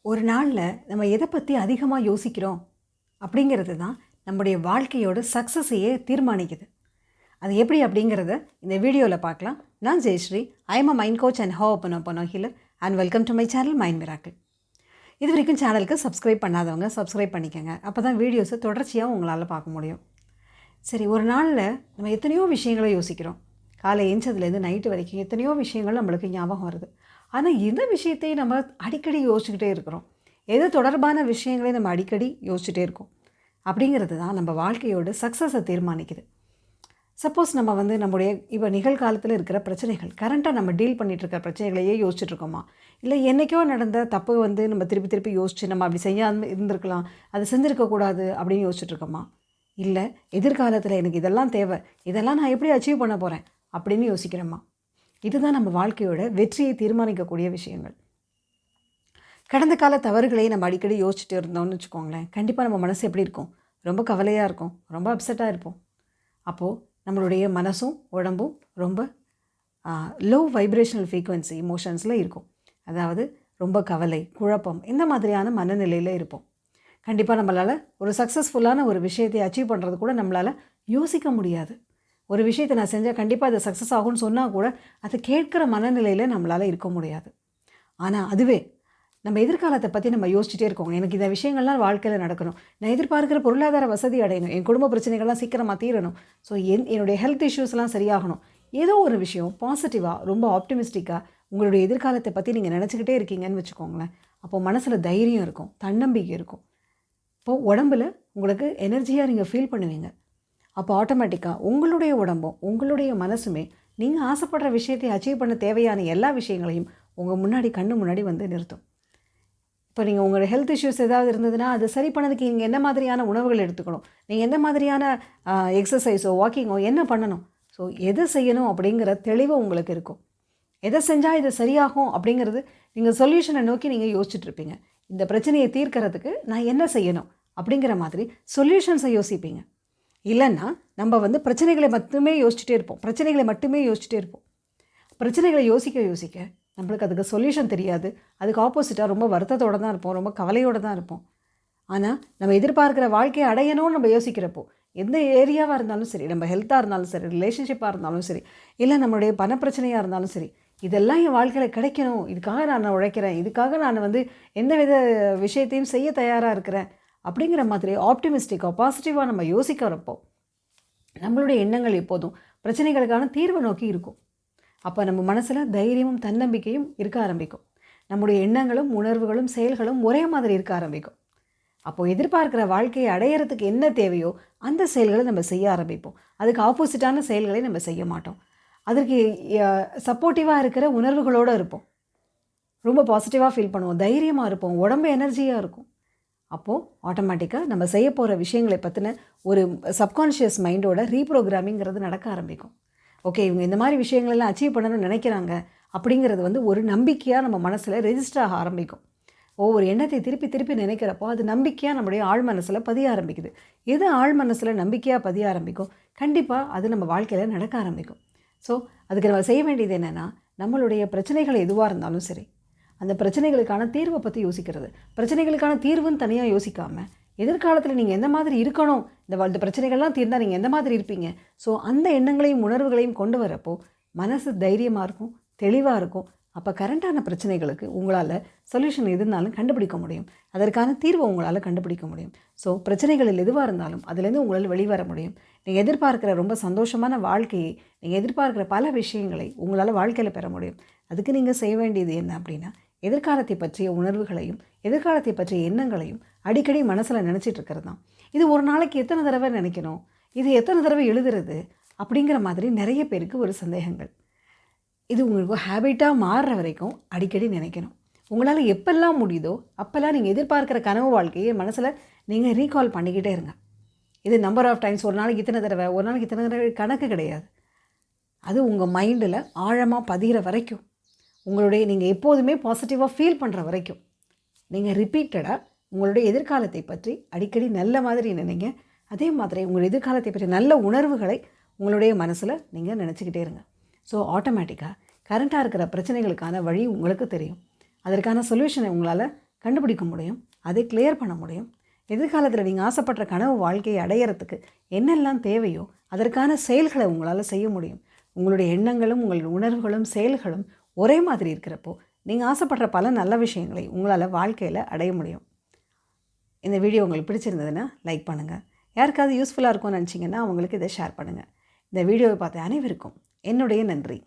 ஒரு நாளில் நம்ம எதை பற்றி அதிகமாக யோசிக்கிறோம் அப்படிங்கிறது தான் நம்முடைய வாழ்க்கையோட சக்ஸஸையே தீர்மானிக்குது. அது எப்படி அப்படிங்கிறத இந்த வீடியோவில் பார்க்கலாம். நான் Jayashree. I am a mind coach and hypno healer and welcome to my channel Mind Miracle. இது வரைக்கும் சேனலுக்கு சப்ஸ்கிரைப் பண்ணாதவங்க சப்ஸ்கிரைப் பண்ணிக்கோங்க. அப்போ தான் வீடியோஸை தொடர்ச்சியாக உங்களால் பார்க்க முடியும். சரி, ஒரு நாளில் நம்ம எத்தனையோ விஷயங்களை யோசிக்கிறோம். காலை ஏஞ்சதுலேருந்து நைட்டு வரைக்கும் எத்தனையோ விஷயங்கள் நம்மளுக்கு ஞாபகம் வருது. ஆனால் எந்த விஷயத்தையும் நம்ம அடிக்கடி யோசிச்சுக்கிட்டே இருக்கிறோம், எது தொடர்பான விஷயங்களை நம்ம அடிக்கடி யோசிச்சுட்டே இருக்கோம் அப்படிங்கிறது தான் நம்ம வாழ்க்கையோட சக்ஸஸை தீர்மானிக்குது. சப்போஸ் நம்ம நம்முடைய இப்போ நிகழ்காலத்தில் இருக்கிற பிரச்சனைகள், கரண்ட்டாக நம்ம டீல் பண்ணிகிட்ருக்கிற பிரச்சனைகளையே யோசிச்சுட்ருக்கோமா, இல்லை என்றைக்கோ நடந்த தப்பு நம்ம திருப்பி திருப்பி யோசிச்சு நம்ம அப்படி செய்யாமல் இருந்திருக்கலாம், அது செஞ்சுருக்கக்கூடாது அப்படின்னு யோசிச்சுட்ருக்கோமா, இல்லை எதிர்காலத்தில் எனக்கு இதெல்லாம் தேவை, இதெல்லாம் நான் எப்படி அச்சீவ் பண்ண போகிறேன் அப்படின்னு யோசிக்கிறோமா? இதுதான் நம்ம வாழ்க்கையோட வெற்றியை தீர்மானிக்கக்கூடிய விஷயங்கள். கடந்த கால தவறுகளை நம்ம அடிக்கடி யோசிச்சுட்டு இருந்தோம்னு வச்சுக்கோங்களேன், கண்டிப்பாக நம்ம மனசு எப்படி இருக்கும்? ரொம்ப கவலையாக இருக்கும், ரொம்ப அப்செட்டாக இருப்போம். அப்போது நம்மளுடைய மனசும் உடம்பும் ரொம்ப லோ வைப்ரேஷனல் ஃப்ரீக்வன்சி இமோஷன்ஸில் இருக்கும். அதாவது ரொம்ப கவலை, குழப்பம், இந்த மாதிரியான மனநிலையில் இருப்போம். கண்டிப்பாக நம்மளால் ஒரு சக்ஸஸ்ஃபுல்லான ஒரு விஷயத்தை அச்சீவ் பண்ணுறது கூட நம்மளால் யோசிக்க முடியாது. ஒரு விஷயத்தை நான் செஞ்சால் கண்டிப்பாக அது சக்ஸஸ் ஆகும்னு சொன்னால் கூட அதை கேட்குற மனநிலையில் நம்மளால் இருக்க முடியாது. ஆனால் அதுவே நம்ம எதிர்காலத்தை பற்றி நம்ம யோசிச்சுட்டே இருக்கோம். எனக்கு இந்த விஷயங்கள்லாம் வாழ்க்கையில் நடக்கணும், நான் எதிர்பார்க்குற பொருளாதார வசதி அடையணும், என் குடும்ப பிரச்சனைகள்லாம் சீக்கிரமாக தீரணும், ஸோ என்னுடைய ஹெல்த் இஷ்யூஸ்லாம் சரியாகணும், ஏதோ ஒரு விஷயம் பாசிட்டிவாக ரொம்ப ஆப்டிமிஸ்டிக்காக உங்களுடைய எதிர்காலத்தை பற்றி நீங்கள் நினச்சிக்கிட்டே இருக்கீங்கன்னு வச்சுக்கோங்களேன். அப்போது மனசில் தைரியம் இருக்கும், தன்னம்பிக்கை இருக்கும். இப்போது உடம்பில் உங்களுக்கு எனர்ஜியாக நீங்கள் ஃபீல் பண்ணுவீங்க. அப்போ ஆட்டோமேட்டிக்காக உங்களுடைய உடம்பும் உங்களுடைய மனசுமே நீங்கள் ஆசைப்படுற விஷயத்தை அச்சீவ் பண்ண தேவையான எல்லா விஷயங்களையும் உங்கள் முன்னாடி கண்ணு முன்னாடி நிறுத்தும். இப்போ நீங்கள் உங்களோட ஹெல்த் இஷ்யூஸ் ஏதாவது இருந்ததுன்னா அதை சரி பண்ணதுக்கு நீங்கள் என்ன மாதிரியான உணவுகள் எடுத்துக்கணும், நீங்கள் எந்த மாதிரியான எக்ஸசைஸோ வாக்கிங்கோ என்ன பண்ணணும், ஸோ எதை செய்யணும் அப்படிங்கிற தெளிவு உங்களுக்கு இருக்கும். எதை செஞ்சால் இது சரியாகும் அப்படிங்கிறது நீங்கள் சொல்யூஷனை நோக்கி நீங்கள் யோசிச்சுட்ருப்பீங்க. இந்த பிரச்சனையை தீர்க்கறதுக்கு நான் என்ன செய்யணும் அப்படிங்கிற மாதிரி சொல்யூஷன்ஸை யோசிப்பீங்க. இல்லைன்னா நம்ம பிரச்சனைகளை மட்டுமே யோசிச்சுட்டே இருப்போம். பிரச்சனைகளை யோசிக்க நம்மளுக்கு அதுக்கு சொல்யூஷன் தெரியாது. அதுக்கு ஆப்போசிட்டாக ரொம்ப வருத்தத்தோடு தான் இருப்போம், ரொம்ப கவலையோடு தான் இருப்போம். ஆனால் நம்ம எதிர்பார்க்குற வாழ்க்கையை அடையணும்னு நம்ம யோசிக்கிறப்போ, எந்த ஏரியாவாக இருந்தாலும் சரி, நம்ம ஹெல்த்தாக இருந்தாலும் சரி, ரிலேஷன்ஷிப்பாக இருந்தாலும் சரி, இல்லை நம்மளுடைய பணப்பிரச்சனையாக இருந்தாலும் சரி, இதெல்லாம் என் வாழ்க்கையில் கிடைக்கணும், இதுக்காக நான் உழைக்கிறேன், இதுக்காக நான் எந்த வித விஷயத்தையும் செய்ய தயாராக இருக்கிறேன் அப்படிங்கிற மாதிரி ஆப்டிமிஸ்டிக்காக பாசிட்டிவாக நம்ம யோசிக்கிறப்போ நம்மளுடைய எண்ணங்கள் எப்போதும் பிரச்சனைகளுக்கான தீர்வை நோக்கி இருக்கும். அப்போ நம்ம மனசில் தைரியமும் தன்னம்பிக்கையும் இருக்க ஆரம்பிக்கும். நம்முடைய எண்ணங்களும் உணர்வுகளும் செயல்களும் ஒரே மாதிரி இருக்க ஆரம்பிக்கும். அப்போது எதிர்பார்க்குற வாழ்க்கையை அடையிறதுக்கு என்ன தேவையோ அந்த செயல்களை நம்ம செய்ய ஆரம்பிப்போம். அதுக்கு ஆப்போசிட்டான செயல்களை நம்ம செய்ய மாட்டோம். அதற்கு சப்போர்ட்டிவாக இருக்கிற உணர்வுகளோடு இருப்போம். ரொம்ப பாசிட்டிவாக ஃபீல் பண்ணுவோம், தைரியமாக இருப்போம், உடம்பு எனர்ஜியாக இருக்கும். அப்போது ஆட்டோமேட்டிக்காக நம்ம செய்ய போகிற விஷயங்களை பற்றின ஒரு சப்கான்ஷியஸ் மைண்டோட ரீப்ரோக்ராமிங்கிறது நடக்க ஆரம்பிக்கும். ஓகே, இவங்க இந்த மாதிரி விஷயங்களெல்லாம் அச்சீவ் பண்ணணும்னு நினைக்கிறாங்க அப்படிங்கிறது ஒரு நம்பிக்கையாக நம்ம மனசில் ரெஜிஸ்டர் ஆக ஆரம்பிக்கும். ஒவ்வொரு எண்ணத்தை திருப்பி திருப்பி நினைக்கிறப்போ அது நம்பிக்கையாக நம்முடைய ஆழ் மனசில் பதிய ஆரம்பிக்குது. எது ஆழ் மனசில் நம்பிக்கையாக பதிய ஆரம்பிக்கும், கண்டிப்பாக அது நம்ம வாழ்க்கையில் நடக்க ஆரம்பிக்கும். ஸோ அதுக்கு நம்ம செய்ய வேண்டியது என்னென்னா, நம்மளுடைய பிரச்சனைகள் எதுவாக இருந்தாலும் சரி, அந்த பிரச்சனைகளுக்கான தீர்வை பற்றி யோசிக்கிறது. பிரச்சனைகளுக்கான தீர்வுன்னு தனியாக யோசிக்காமல், எதிர்காலத்தில் நீங்கள் எந்த மாதிரி இருக்கணும், இந்த பிரச்சனைகள்லாம் தீர்ந்தால் நீங்கள் எந்த மாதிரி இருப்பீங்க, ஸோ அந்த எண்ணங்களையும் உணர்வுகளையும் கொண்டு வரப்போ மனசு தைரியமாக இருக்கும், தெளிவாக இருக்கும். அப்போ கரண்டான பிரச்சனைகளுக்கு உங்களால் சொல்யூஷன் எதுனாலும் கண்டுபிடிக்க முடியும், அதற்கான தீர்வை உங்களால் கண்டுபிடிக்க முடியும். ஸோ பிரச்சனைகளில் எதுவாக இருந்தாலும் அதுலேருந்து உங்களால் வெளிவர முடியும். நீங்கள் எதிர்பார்க்குற ரொம்ப சந்தோஷமான வாழ்க்கையை, நீங்கள் எதிர்பார்க்குற பல விஷயங்களை உங்களால் வாழ்க்கையில் பெற முடியும். அதுக்கு நீங்கள் செய்ய வேண்டியது என்ன அப்படின்னா, எதிர்காலத்தை பற்றிய உணர்வுகளையும் எதிர்காலத்தை பற்றிய எண்ணங்களையும் அடிக்கடி மனசில் நினச்சிட்டு இருக்கிறது தான். இது ஒரு நாளைக்கு எத்தனை தடவை நினைக்கணும், இது எத்தனை தடவை எழுதுறது அப்படிங்கிற மாதிரி நிறைய பேருக்கு ஒரு சந்தேகங்கள். இது உங்களுக்கு ஹேபிட்டாக மாறுற வரைக்கும் அடிக்கடி நினைக்கணும். உங்களால் எப்பெல்லாம் முடியுதோ அப்போல்லாம் நீங்கள் எதிர்பார்க்குற கனவு வாழ்க்கையை மனசில் நீங்கள் ரீகால் பண்ணிக்கிட்டே இருங்க. இது நம்பர் ஆஃப் டைம்ஸ், ஒரு நாளைக்கு இத்தனை தடவை, ஒரு நாளைக்கு இத்தனை தடவை கணக்கு கிடையாது. அது உங்கள் மைண்டில் ஆழமாக பதிகிற வரைக்கும், உங்களுடைய நீங்கள் எப்போதுமே பாசிட்டிவாக ஃபீல் பண்ணுற வரைக்கும் நீங்கள் ரிப்பீட்டடாக உங்களுடைய எதிர்காலத்தை பற்றி அடிக்கடி நல்ல மாதிரி நினைங்க. அதே மாதிரி உங்கள் எதிர்காலத்தை பற்றி நல்ல உணர்வுகளை உங்களுடைய மனசில் நீங்கள் நினச்சிக்கிட்டே இருங்க. ஸோ ஆட்டோமேட்டிக்காக கரண்ட்டாக இருக்கிற பிரச்சனைகளுக்கான வழி உங்களுக்கு தெரியும். அதற்கான சொல்யூஷனை உங்களால் கண்டுபிடிக்க முடியும், அதை கிளியர் பண்ண முடியும். எதிர்காலத்தில் நீங்கள் ஆசைப்படுற கனவு வாழ்க்கையை அடையிறதுக்கு என்னெல்லாம் தேவையோ அதற்கான செயல்களை உங்களால் செய்ய முடியும். உங்களுடைய எண்ணங்களும் உங்களுடைய உணர்வுகளும் செயல்களும் ஒரே மாதிரி இருக்கிறப்போ நீங்கள் ஆசைப்படுற பல நல்ல விஷயங்களை உங்களால் வாழ்க்கையில் அடைய முடியும். இந்த வீடியோ உங்களுக்கு பிடிச்சிருந்ததுன்னா லைக் பண்ணுங்கள். யாருக்காவது யூஸ்ஃபுல்லாக இருக்கும்னு நினச்சிங்கன்னா அவங்களுக்கு இதை ஷேர் பண்ணுங்கள். இந்த வீடியோவை பார்த்த அனைவருக்கும் என்னுடைய நன்றி.